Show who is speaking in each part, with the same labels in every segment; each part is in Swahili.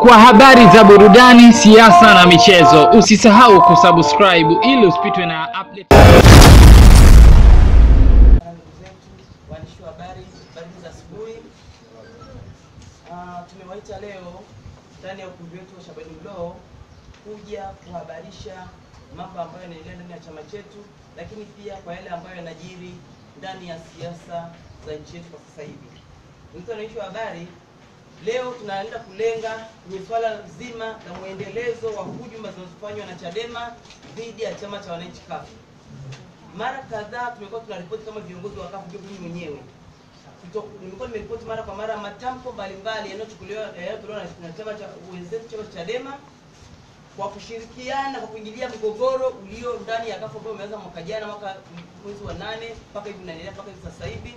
Speaker 1: Kwa habari za burudani, siasa na michezo, usisahau kusubscribe ili usipitwe na update.
Speaker 2: Waandishi wa habari za asubuhi. Tumewaita leo ndani ya ukumbi wetu wa Shabani Mlo kuja kuhabarisha mambo ambayo yanaendelea ndani ya chama chetu, lakini pia kwa yale ambayo yanajiri ndani ya siasa za nchi yetu kwa sasa hivi. Ndugu waandishi wa habari, leo tunaenda kulenga kwenye swala zima la muendelezo wa hujuma zinazofanywa na Chadema dhidi ya chama cha wananchi CUF. Mara kadhaa tumekuwa tunaripoti kama viongozi wa CUF, ndio mimi mwenyewe nimekuwa nimeripoti mara kwa mara matamko mbalimbali yanayochukuliwa na chama cha wenzetu cha Chadema kwa kushirikiana kwa kuingilia mgogoro ulio ndani ya CUF ambao umeanza mwaka jana, mwezi wa 8 mpaka hivi unaendelea mpaka hivi sasa hivi.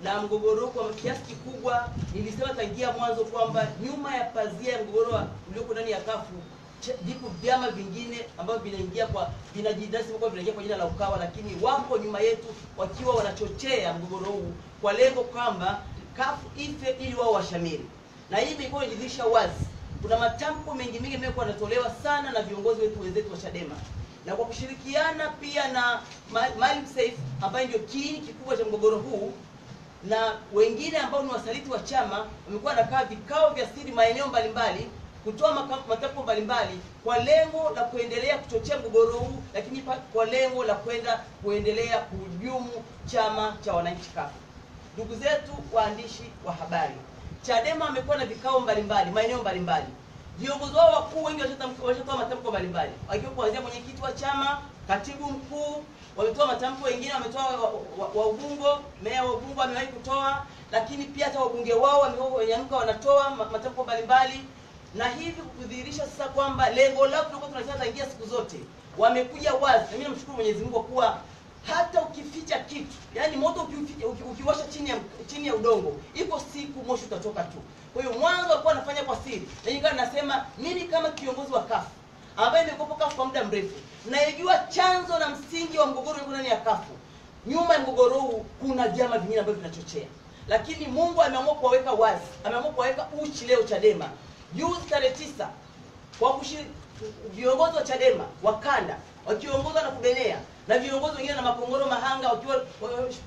Speaker 2: Na mgogoro kwa kiasi kikubwa nilisema tangia mwanzo kwamba nyuma ya pazia ya mgogoro ulioko ndani ya CUF ndipo vyama vingine ambavyo vinaingia kwa vinajidasi kwa vinaingia kwa jina la Ukawa, lakini wako nyuma yetu wakiwa wanachochea mgogoro huu kwa lengo kwamba CUF ife ili wao washamiri. Na hii imekuwa inadhihirisha wazi. Kuna matamko mengi yamekuwa yanatolewa sana na viongozi wetu wenzetu wa Chadema, na kwa kushirikiana pia na Maalim Seif ambaye ndio kiini kikubwa cha mgogoro huu na wengine ambao ni wasaliti wa chama, wamekuwa wanakaa vikao vya siri maeneo mbalimbali kutoa matamko mbalimbali kwa lengo la kuendelea kuchochea mgogoro huu, lakini kwa lengo la kuendelea kuhujumu chama cha wananchi CUF. Ndugu zetu waandishi wa habari, Chadema wamekuwa na vikao mbalimbali maeneo mbalimbali. Viongozi wao wakuu wengi wametoa matamko mbalimbali, wakiwa kuanzia mwenyekiti wa chama, katibu mkuu wametoa matamko, wengine wametoa wa Ubungo, meya wa Ubungo amewahi kutoa, lakini pia hata wabunge wao wamenyanyuka wanatoa matamko mbalimbali. Na hivi kudhihirisha sasa kwamba lengo lao tulikuwa tunasema tangia siku zote wamekuja wazi. Na mimi namshukuru Mwenyezi Mungu kuwa hata ukificha kitu, yani moto ukiwasha chini ya udongo, iko siku moshi utatoka tu. Kwa hiyo mwanzo walikuwa wanafanya kwa siri. Na ingawa nasema mimi kama kiongozi wa CUF ambaye nimekuwa CUF kwa muda mrefu, naijua chanzo na msingi wa mgogoro uko ndani ya CUF. Nyuma ya mgogoro huu kuna vyama vingine ambavyo vinachochea. Lakini Mungu ameamua kuwaweka wazi, ameamua kuwaweka uchi leo Chadema. Juzi tarehe 9 kwa viongozi wa Chadema wakanda wakiongozwa na Kubenea na viongozi wengine na Makongoro Mahanga wakiwa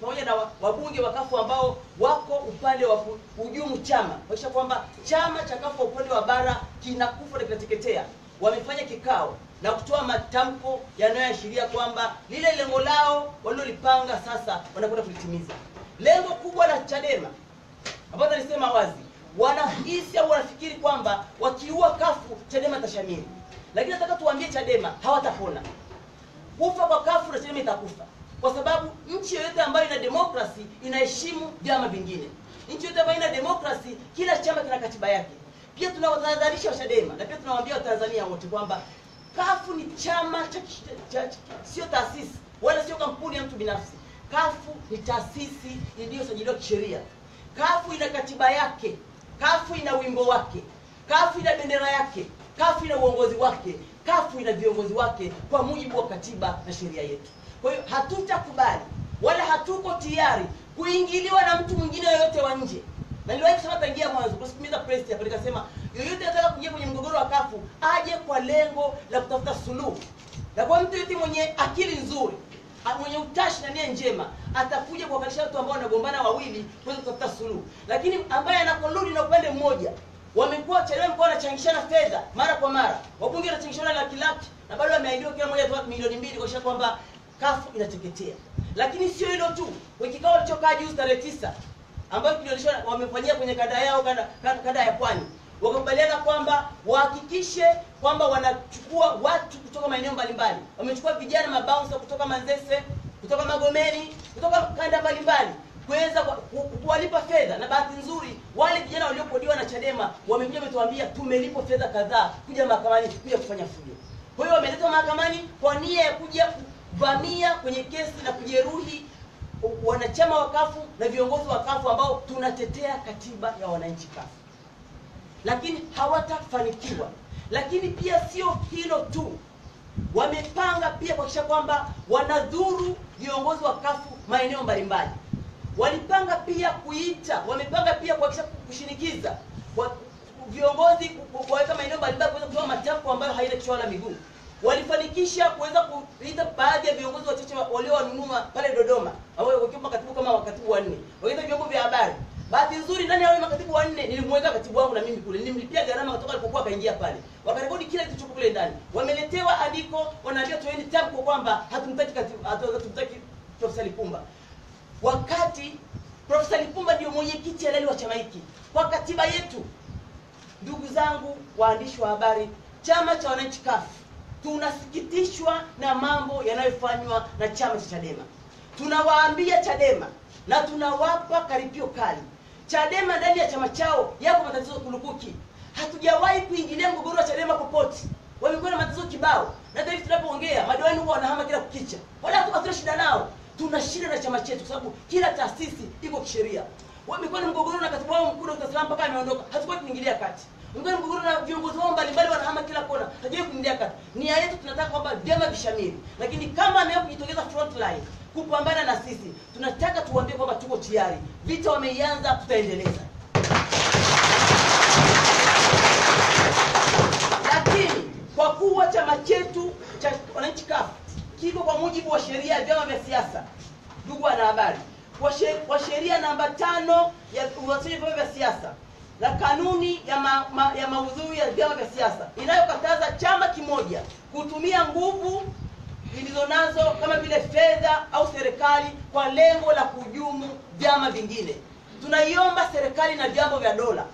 Speaker 2: pamoja na wabunge wa CUF ambao wako upande wa hujumu chama, wakisha kwamba chama cha CUF upande wa bara kinakufa na kinateketea, wamefanya kikao na kutoa matamko yanayoashiria kwamba lile lengo lao walilolipanga sasa wanakwenda kulitimiza. Lengo kubwa la Chadema ambalo nilisema wazi, wanahisi au wanafikiri kwamba wakiua CUF Chadema tashamiri. Lakini nataka tuambie Chadema hawatapona. Kufa kwa CUF na Chadema itakufa. Kwa sababu nchi yoyote ambayo ina demokrasi inaheshimu vyama vingine. Nchi yoyote ambayo ina demokrasi, kila chama kina katiba yake. Pia tunawatahadharisha wa Chadema na pia tunawaambia Watanzania wote kwamba CUF ni chama sio taasisi wala sio kampuni ya mtu binafsi. CUF ni taasisi iliyosajiliwa kisheria. CUF ina katiba yake. CUF ina wimbo wake. CUF ina bendera yake. CUF ina uongozi wake. CUF ina viongozi wake kwa mujibu wa katiba na sheria yetu. Kwa hiyo hatutakubali wala hatuko tayari kuingiliwa na mtu mwingine yoyote wa nje. Na niliwahi kusema tangia mwanzo kusikiliza press hapa nikasema yoyote anataka kuingia kwenye mgogoro wa CUF aje kwa lengo la kutafuta suluhu. Na kwa mtu yote mwenye akili nzuri, mwenye utashi na nia njema atakuja kuwakalisha watu ambao wanagombana wawili kuweza kutafuta suluhu. Lakini ambaye anakoludi na upande mmoja, wamekuwa Chadema kwa wanachangishana fedha mara kwa mara. Wabunge wanachangishana laki na bado wameahidiwa kila mmoja atoa milioni 2 kwa sababu kwamba CUF inateketea. Lakini sio hilo tu. Kwa kikao walichokaa juzi tarehe 9 ambayo kilioneshwa wamefanyia kwenye kanda yao kanda ya Pwani, wakakubaliana kwamba wahakikishe kwamba wanachukua watu kutoka maeneo mbalimbali. Wamechukua vijana mabouncer kutoka Manzese, kutoka Magomeni, kutoka kanda mbalimbali kuweza kuwalipa fedha. Na bahati nzuri wale vijana waliokodiwa na Chadema wamekuja wametuambia tumelipa fedha kadhaa kuja mahakamani kuja kufanya fujo. Kwa hiyo wameletwa mahakamani kwa nia ya kuja kuvamia kwenye kesi na kujeruhi wanachama wa CUF na viongozi wa CUF ambao tunatetea katiba ya wananchi CUF. Lakini hawatafanikiwa. Lakini pia sio hilo tu. Wamepanga pia kuhakikisha kwamba wanadhuru viongozi wa CUF maeneo mbalimbali. Wamepanga pia kuhakikisha kushinikiza viongozi kuweka maeneo mbalimbali kuweza kutoa matamko ambayo haina kichwa wala miguu. Walifanikisha kuweza kuita baadhi ya viongozi wachache waliowanunua pale Dodoma, au wakiwa makatibu kama makatibu wanne, wakaita vyombo vya habari. Bahati nzuri ndani ya wale makatibu wanne nilimweka katibu wangu na mimi kule. Nilimlipia gharama kutoka alipokuwa akaingia pale. Wakarekodi kila kitu kule ndani. Wameletewa andiko, wanaambia toeni tamko kwamba hatumtaki Profesa Lipumba. Wakati Profesa Lipumba ndio mwenyekiti halali wa chama hiki. Kwa katiba yetu, ndugu zangu waandishi wa habari, chama cha wananchi CUF, tunasikitishwa na mambo yanayofanywa na chama cha Chadema. Tunawaambia Chadema na tunawapa karipio kali. Chadema ndani ya chama chao yako matatizo kulukuki. Hatujawahi kuingilia mgogoro wa Chadema popote. Wamekuwa na matatizo kibao. Na hata hivi tunapoongea, madiwani huwa wanahama kila kukicha. Wala hatuna shida nao. Tuna shida na chama chetu kwa sababu kila taasisi iko kisheria. Wamekuwa na mgogoro na katibu wao mkuu Dr. Slaa mpaka ameondoka. Hatukuwa kuingilia kati. Wamekuwa na mgogoro na viongozi wao mbalimbali wanahama kila kona. Hatujawahi kuingilia kati. Nia yetu tunataka kwamba vyama vishamiri. Lakini kama ameanza kujitokeza front line kupambana na sisi, tunataka tuwaambie kwamba tuko tayari. Vita wameianza, tutaendeleza. Lakini kwa kuwa chama chetu cha wananchi CUF kiko kwa mujibu wa sheria ya vyama vya siasa, ndugu wanahabari, kwa sheria namba 5 ya uanzishaji vyama vya siasa na kanuni ya maudhui ya vyama vya siasa inayokataza chama kimoja kutumia nguvu zilizonazo kama vile fedha au serikali kwa lengo la kuhujumu vyama vingine. Tunaiomba serikali na vyombo vya dola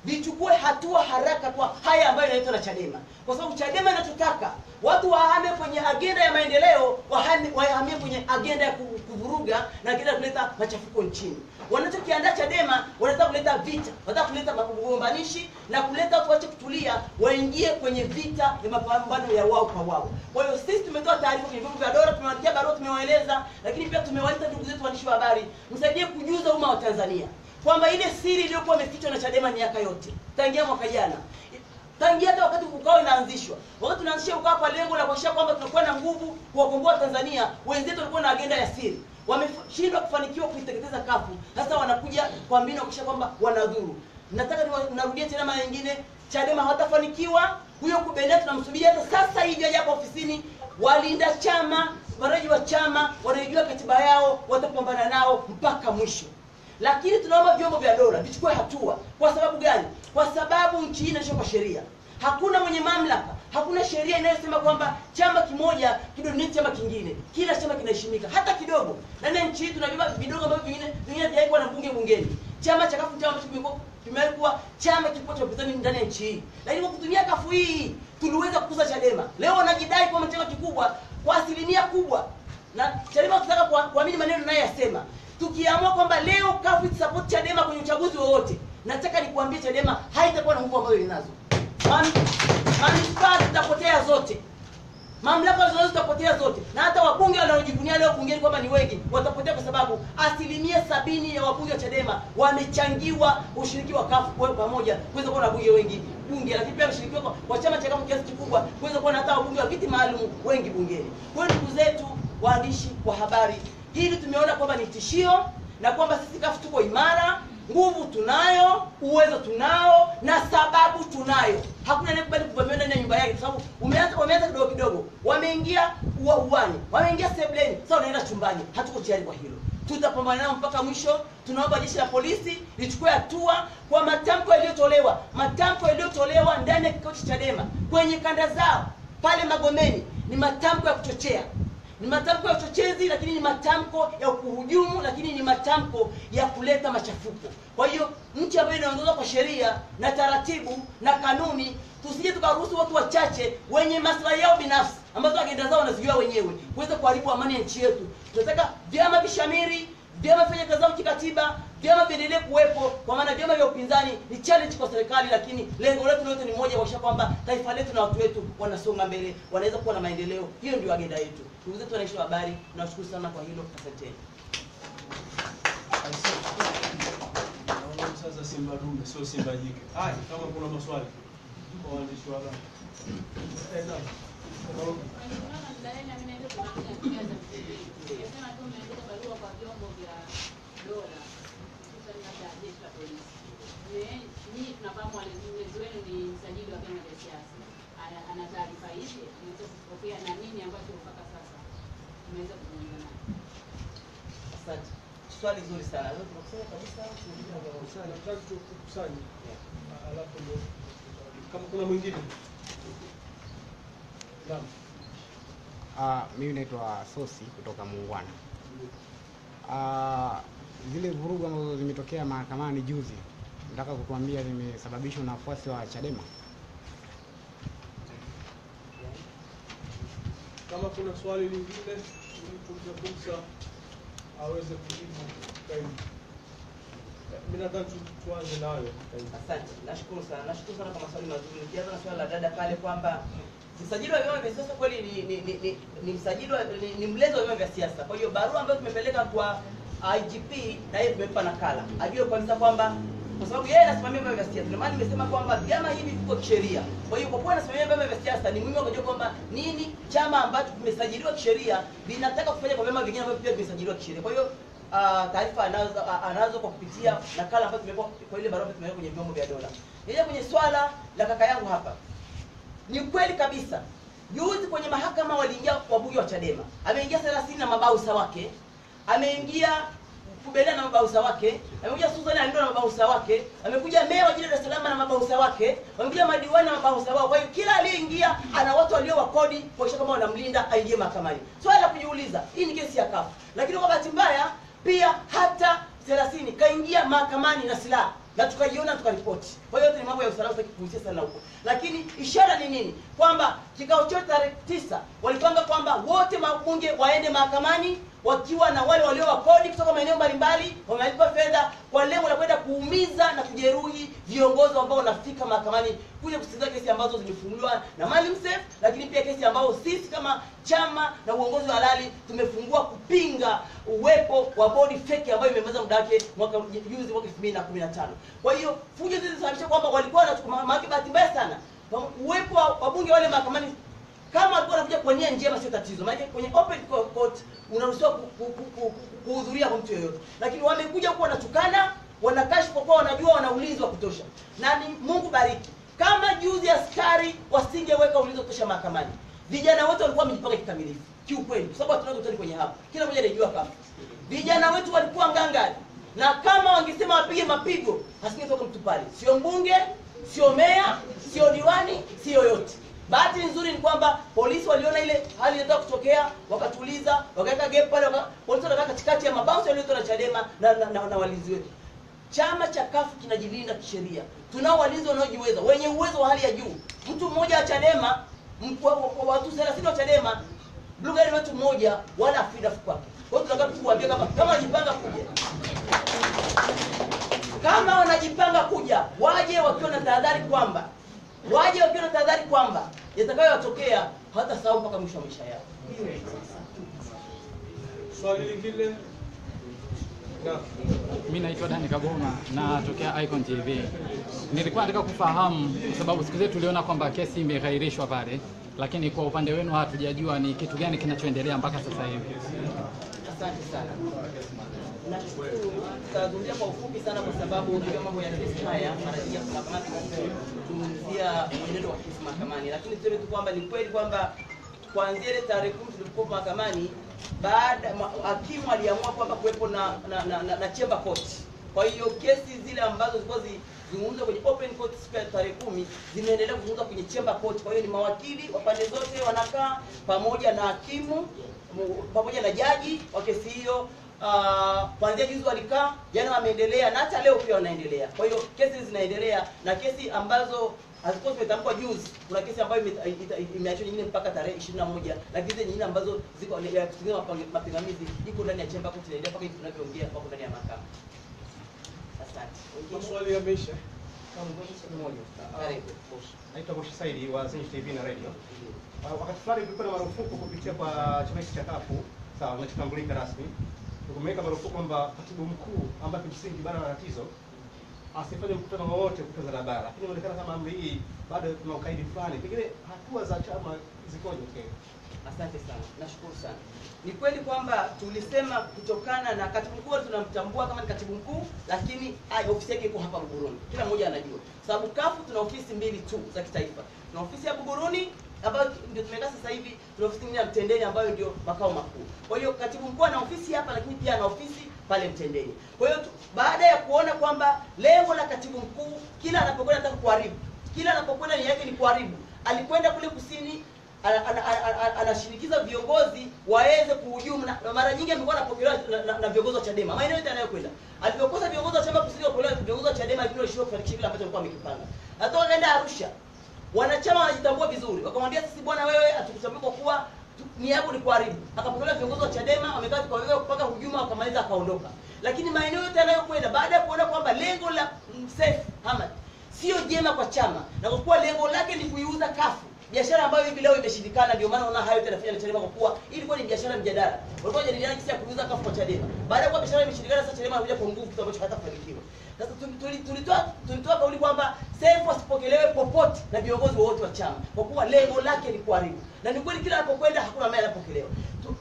Speaker 2: vichukue hatua haraka kwa haya ambayo yanaitwa na Chadema. Kwa sababu Chadema inatutaka watu wahame kwenye agenda ya maendeleo, wahamie kwenye agenda ya kuvuruga na agenda ya kuleta machafuko nchini. Wanachokiandaa Chadema, wanataka kuleta vita, wanataka kuleta magombanishi na kuleta watu wache kutulia, waingie kwenye vita ya mapambano ya wao kwa wao. Kwa hiyo sisi tumetoa taarifa kwenye vyombo vya dola, tumewaandikia barua, tumewaeleza, lakini pia tumewaita ndugu zetu waandishi wa habari, msaidie kujuza umma wa Tanzania kwamba ile siri iliyokuwa imefichwa na Chadema miaka yote tangia mwaka jana, tangia hata wakati ukao inaanzishwa, wakati tunaanzisha ukao kwa lengo la kuhakikisha kwamba tunakuwa na nguvu kuwakomboa Tanzania, wenzetu walikuwa na agenda ya siri, wameshindwa kufanikiwa kuiteketeza CUF. Sasa wanakuja kwa mbinu kuhakikisha kwamba wanadhuru. Nataka narudia tena mara nyingine, Chadema hawatafanikiwa. Huyo Kubelia tunamsubiri hata sasa hivi aje hapa ofisini. Walinda chama, waraji wa chama, wanajua katiba yao, watapambana nao mpaka mwisho. Lakini tunaomba vyombo vya dola vichukue hatua. Kwa sababu gani? Kwa sababu nchi hii inaendeshwa kwa sheria. Hakuna mwenye mamlaka, hakuna sheria inayosema kwamba chama kimoja kidominate chama kingine. Kila chama kinaheshimika hata kidogo. Ndani ya nchi hii tuna vyama vidogo ambavyo vingine hajaikuwa na bunge bungeni. Chama cha CUF chama kimekuwa chama kikubwa cha upinzani ndani ya nchi hii. Lakini kwa kutumia CUF hii tuliweza kukuza Chadema. Leo wanajidai kwamba chama kikubwa kwa asilimia kubwa. Na Chadema tunataka kuamini maneno ninayosema. Tukiamua kwamba leo CUF support Chadema kwenye uchaguzi wowote, nataka nikwambie Chadema haitakuwa na nguvu ambayo inazo. Manispaa zitapotea zote. Mamlaka zote zitapotea zote. Na hata wabunge wanaojivunia leo bungeni kwamba ni wengi, watapotea kwa sababu 70% ya wabunge wa Chadema wamechangiwa ushiriki wa CUF kwa pamoja kuweza kuwa na wabunge wengi bunge, lakini pia ushiriki kwa chama cha CUF kiasi kikubwa kuweza kuwa na hata wabunge wa viti maalum wengi bungeni. Kwa hiyo ndugu zetu waandishi wa habari, hili tumeona kwamba ni tishio na kwamba sisi CUF tuko imara, nguvu tunayo, uwezo tunao na sababu tunayo. Hakuna anayekubali kuvamia ndani ya nyumba yake kwa sababu wameanza kidogo kidogo. Wameingia uani, wameingia sebleni, sasa wanaenda chumbani. Hatuko tayari kwa hilo. Tutapambana nao mpaka mwisho. Tunaomba jeshi la polisi lichukue hatua kwa matamko yaliyotolewa. Matamko yaliyotolewa ndani ya kikao cha Chadema kwenye kanda zao pale Magomeni ni matamko ya kuchochea. Ni matamko ya uchochezi, lakini ni matamko ya kuhujumu, lakini ni matamko ya kuleta machafuko. Kwa hiyo nchi ambayo inaongozwa kwa sheria na taratibu na kanuni, tusije tukaruhusu watu wachache wenye maslahi yao binafsi ambazo agenda zao wanazijua wenyewe kuweza kuharibu amani ya nchi yetu. Tunataka vyama vishamiri, vyama vifanye kazi zao kikatiba, vyama viendelee kuwepo, kwa maana vyama vya upinzani ni challenge kwa serikali, lakini lengo letu lote ni moja, kuhakikisha kwamba taifa letu na watu wetu wanasonga mbele, wanaweza kuwa na maendeleo. Hiyo ndio agenda yetu. Ndugu zetu wanaishi habari, tunashukuru sana kwa hilo. Asanteni.
Speaker 3: Sasa Simba dume sio Simba jike. Haya, kama kuna maswali kwa waandishi wa habari.
Speaker 4: Nyinyi tunafahamu wale wenu tumeweza kuzungumza.
Speaker 2: Asante. Swali zuri sana. Leo tunakusanya kabisa
Speaker 3: Nataka tukusanye. Alafu ndio kama kuna mwingine. Naam.
Speaker 5: Mimi naitwa Sosi kutoka Muungwana. Zile vurugu ambazo zimetokea mahakamani juzi, nataka kukuambia zimesababishwa na wafuasi wa Chadema.
Speaker 3: Kama kuna swali lingine, tumpe fursa aweze kujibu kaimu. Mimi nadhani tuanze nayo kaimu.
Speaker 2: Asante. Nashukuru sana kwa maswali mazuri. Nikianza na swali la dada pale kwamba msajili wa vyama vya siasa kweli ni msajili ni mlezi wa vyama vya siasa. Kwa hiyo barua ambayo tumepeleka kwa IGP na yeye tumempa nakala. Ajue kwanza kwamba kwa sababu yeye anasimamia vyama vya siasa. Ndio maana nimesema kwamba vyama hivi viko kisheria. Kwa hiyo kwa kuwa anasimamia vyama vya siasa ni muhimu kujua kwamba nini chama ambacho kimesajiliwa kisheria vinataka kufanya kwa vyama vingine ambavyo pia vimesajiliwa kisheria. Kwa hiyo taarifa anazo kwa kupitia nakala ambayo tumeweka kwa ile barua tumeweka kwenye vyombo vya dola. Nije kwenye swala la kaka yangu hapa. Ni kweli kabisa. Juzi kwenye mahakama waliingia wabunge wa Chadema. Ameingia 30 na mabausa wake. Ameingia Kubelea na mabausa wake. Amekuja Susan Alindo na mabausa wake. Amekuja meya wa jiji la Dar es Salaam na mabausa wake. Wamekuja madiwani na mabausa wao. Kwa hiyo kila aliyeingia ana watu walio wakodi kuhakikisha kama wanamlinda aingie mahakamani. Swali la kujiuliza, hii ni kesi ya kafu. Lakini kwa bahati mbaya pia hata 30 kaingia mahakamani na silaha. Na tukaiona tukaripoti. Kwa hiyo ni mambo ya usalama tukipuuzia sana huko. Lakini ishara ni nini? Kwamba kikao chote tarehe 9 walipanga kwamba wote mabunge waende mahakamani wakiwa na wale walio wakodi kutoka maeneo mbalimbali, wamelipa fedha kwa lengo la kwenda kuumiza na kujeruhi viongozi ambao wanafika mahakamani kuja kusikiliza kesi ambazo zimefunguliwa na Maalim Seif, lakini pia kesi ambazo sisi kama chama na uongozi wa halali tumefungua kupinga uwepo wa bodi feki ambayo imemaliza muda wake mwaka 2015. Kwa hiyo fujo hizi zinasababisha kwamba walikuwa wanachukua bahati mbaya sana uwepo wa wabunge wale mahakamani. Kama walikuwa wanakuja kwa nia njema sio tatizo. Maana kwenye open court unaruhusiwa kuhudhuria kwa mtu yeyote. Lakini wamekuja huko wanatukana, wanakashfa kwa wanajua wanaulizwa kutosha. Na ni Mungu bariki. Kama juzi askari wasingeweka ulinzi kutosha mahakamani, vijana wote walikuwa wamejipanga kikamilifu. Kiukweli, kwa sababu tunao utani kwenye hapa. Kila mmoja anajua kama vijana wetu walikuwa ngangari. Na kama wangesema wapige mapigo, asingetoka mtu pale. Sio mbunge, sio meya, sio diwani, sio yote. Bahati nzuri ni kwamba polisi waliona ile hali inataka kutokea, wakatuliza, wakaweka gap pale, polisi wanakaa katikati ya mabounce waliotoa na Chadema na walinzi wetu. Chama cha kafu kinajilinda kisheria. Tunao walinzi wanaojiweza, wenye uwezo wa hali ya juu. Mtu mmoja wa Chadema, watu 30 wa Chadema, blue guard wetu mmoja wala afida kwake. Kwa hiyo tunataka kukuambia kama wanajipanga kuja. Kama wanajipanga kuja, waje wakiwa na tahadhari kwamba yatakayotokea hata sababu mpaka mwisho wa maisha yao.
Speaker 3: Swali lingine?
Speaker 1: Mimi naitwa Dani Kaboma na tokea Icon TV. Nilikuwa nataka kufahamu kwa sababu siku zetu tuliona kwamba kesi imeghairishwa pale, lakini kwa upande wenu hatujajua ni kitu gani kinachoendelea mpaka sasa hivi.
Speaker 2: Asante sana. Nashukuru tutazungumzia kwa ufupi sana kwa sababu ndio mambo ya kesi haya mara nyingi mahakamani tunazungumzia mwenendo wa kesi mahakamani, lakini tuseme tu kwamba ni kweli kwamba kuanzia ile tarehe 10 tulipokuwa mahakamani, baada hakimu aliamua kwamba kuwepo na chamber court. Kwa hiyo kesi zile ambazo zilikuwa zizungumzwa kwenye open court siku ya tarehe 10 zimeendelea kuzungumzwa kwenye chamber court. Kwa hiyo ni mawakili wa pande zote wanakaa pamoja na hakimu pamoja na jaji wa kesi hiyo. Kuanzia juzi walikaa, jana wameendelea na hata leo pia wanaendelea. Kwa hiyo kesi zinaendelea na kesi ambazo hazikuwa zimetamkwa juzi, kuna kesi ambayo imeachwa nyingine mpaka tarehe 21, lakini zile nyingine ambazo ziko kutengeneza mapingamizi iko ndani ya chemba court inaendelea mpaka hivi tunavyoongea hapo ndani ya mahakama. Asante.
Speaker 3: Maswali yameisha.
Speaker 2: Karibu.
Speaker 6: Naitwa Moshi Saidi wa Zenj TV na radio. Wakati fulani kulikuwa na marufuku kupitia kwa chama cha kafu, sawa, kinachotambulika rasmi. Tumeweka marufuku kwamba katibu mkuu ambaye kimsingi bana na tatizo asifanye mkutano wowote kutoka barabara. Lakini inaonekana kama amri hii bado kuna ukaidi fulani. Pengine hatua za chama zikoje?
Speaker 2: Asante sana. Nashukuru sana. Ni kweli kwamba tulisema kutokana na katibu mkuu tunamtambua kama ni katibu mkuu, lakini ofisi yake iko hapa Buguruni. Kila mmoja anajua. Sababu kafu tuna ofisi mbili tu za kitaifa. Tuna ofisi ya Buguruni ambayo ndio tumekaa sasa hivi, tuna ofisi nyingine ya Mtendeni ambayo ndio makao makuu. Kwa hiyo katibu mkuu ana ofisi hapa, lakini pia ana ofisi pale Mtendeni. Kwa hiyo baada ya kuona kwamba lengo la katibu mkuu kila anapokwenda anataka kuharibu, kila anapokwenda nia yake ni kuharibu, alikwenda kule kusini anashinikiza viongozi waweze kuhujumu, na mara nyingi amekuwa anapokelewa na viongozi wa Chadema maeneo yote anayokwenda. Alipokosa viongozi wa chama kusini kupokelewa viongozi wa Chadema, lakini walishindwa kufanikisha kile ambacho alikuwa amekipanga. Hata wakaenda Arusha, wanachama wanajitambua vizuri, wakamwambia sisi bwana, wewe hatukutambui kwa kuwa nia yako ni kuharibu. Akapokelewa viongozi wa Chadema, wamekaa kwa wewe kupanga hujuma, wakamaliza akaondoka. Lakini maeneo yote anayokwenda, baada ya kuona kwamba lengo la Seif Ahmed sio jema kwa chama, na kwa kuwa lengo lake ni kuiuza kafu, biashara ambayo hivi leo imeshindikana, ndio maana unaona hayo yote yanafanya na Chadema, kwa kuwa ilikuwa ni biashara mjadala. Walikuwa wanajadiliana kisi ya kuuza kafu kwa Chadema. Baada ya kuwa biashara imeshindikana, sasa Chadema anakuja kwa nguvu, kitu ambacho hatafanikiwa. Sasa tulitoa kauli kwamba Seif asipokelewe popote na viongozi wote wa chama, kwa kuwa lengo lake ni kuharibu. Na ni kweli kila anapokwenda hakuna mmoja anapokelewa.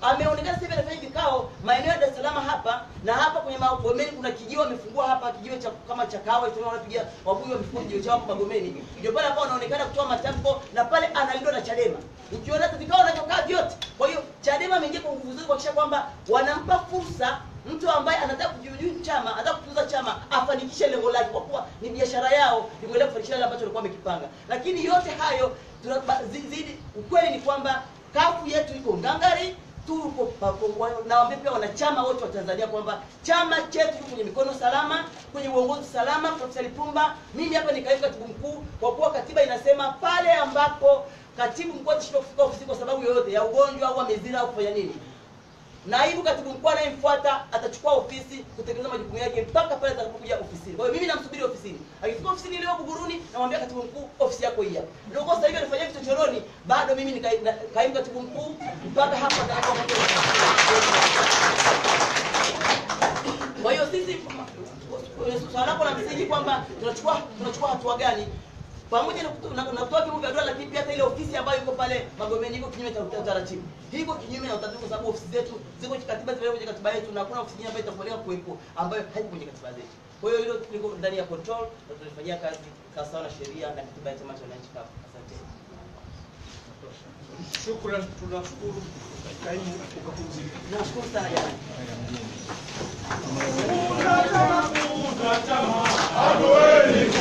Speaker 2: Ameonekana sasa hivi anafanya vikao maeneo ya Dar es Salaam hapa na hapa kwenye Magomeni. Kuna kijiwe amefungua hapa, kijiwe cha kama cha kahawa, tunaona wanapiga wabunge wamefungua kijiwe chao hapa Magomeni. Ndio pale ambao anaonekana kutoa matamko, na pale analindwa na Chadema. Ukiona vikao anachokaa vyote. Kwa hiyo Chadema ameingia kwa nguvu zote kuhakikisha kwamba wanampa fursa mtu ambaye anataka kujiunga chama, anataka kutunza chama, afanikishe lengo lake, kwa kuwa ni biashara yao, ni kuendelea kufanikisha kile ambacho walikuwa wamekipanga. Lakini yote hayo tunazidi, ukweli ni kwamba kafu yetu iko ngangari. Nawaambia pia wanachama wote wa Tanzania kwamba chama chetu kiko kwenye mikono salama, kwenye uongozi salama. Profesa Lipumba, mimi hapa ni katibu mkuu, kwa kuwa katiba inasema pale ambapo katibu mkuu atashindwa kufika ofisi kwa sababu yoyote ya ugonjwa au amezira au kufanya nini, naibu katibu mkuu anayemfuata atachukua ofisi kutekeleza majukumu yake mpaka pale atakapokuja ofisini. Kwa hiyo mimi namsubiri ofisini. Akifika ofisini leo Buguruni, namwambia katibu mkuu, ofisi yako hii hapa. Ndio kwa sasa hivi anafanya kitu choroni, bado mimi ni kaimu katibu mkuu mpaka hapa atakapokuja. Kwa hiyo sisi swala lako la msingi kwamba tunachukua hatua gani pamoja na kutoa kimu vya dola, lakini pia hata ile ofisi ambayo iko pale Magomeni iko kinyume cha utaratibu. Hiko kinyume na utaratibu, kwa sababu ofisi zetu ziko katiba, zile kwenye katiba yetu, na hakuna ofisi nyingine ambayo itakubalika kuwepo ambayo haiko kwenye katiba zetu. Kwa hiyo hilo liko ndani ya control na tunafanyia kazi sawa na sheria na katiba ya chama cha wananchi kafu. Asante.
Speaker 3: Shukrani, tunashukuru kaimu ukapumzika.
Speaker 2: Nashukuru sana jamani.
Speaker 4: Hatuwezi